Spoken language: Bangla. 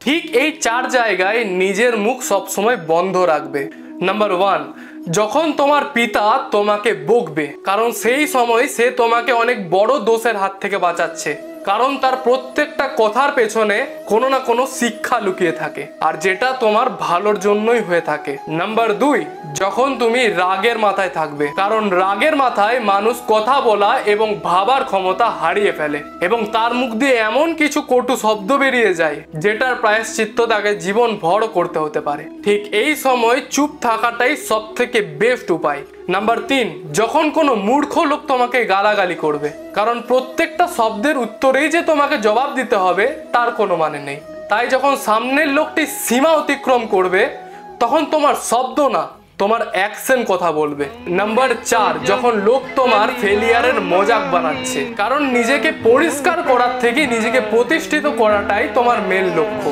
ঠিক এই 4 জায়গায় নিজের মুখ সবসময় বন্ধ রাখবে। নাম্বার 1, যখন তোমার পিতা তোমাকে বকবে, কারণ সেই সময় সে তোমাকে অনেক বড় দোষের হাত থেকে বাঁচাচ্ছে, কারণ তার প্রত্যেকটা কথার পেছনে কোনো না কোনো শিক্ষা লুকিয়ে থাকে, আর যেটা তোমার ভালোর জন্যই হয়ে থাকে। নাম্বার 2, যখন তুমি রাগের মাথায় থাকবে, কারণ রাগের মাথায় মানুষ কথা বলা এবং ভাবার ক্ষমতা হারিয়ে ফেলে এবং তার মুখ দিয়ে এমন কিছু কটু শব্দ বেরিয়ে যায় যেটার প্রায়শ্চিত্ত তাকে জীবন ভর করতে হতে পারে। ঠিক এই সময় চুপ থাকাটাই সব থেকে বেস্ট উপায়। নাম্বার 3, যখন কোনো মূর্খ লোক তোমাকে গালাগালি করবে, কারণ প্রত্যেকটা শব্দের উত্তরেই যে তোমাকে জবাব দিতে হবে তার কোনো মানে নেই। তাই যখন সামনের লোকটি সীমা অতিক্রম করবে, তখন তোমার শব্দ না, তোমার অ্যাকশন কথা বলবে। নাম্বার 4, যখন লোক তোমার ফেলিয়ারের মজাক বানাচ্ছে, কারণ নিজেকে পরিষ্কার করার থেকে নিজেকে প্রতিষ্ঠিত করাটাই তোমার মেন লক্ষ্য।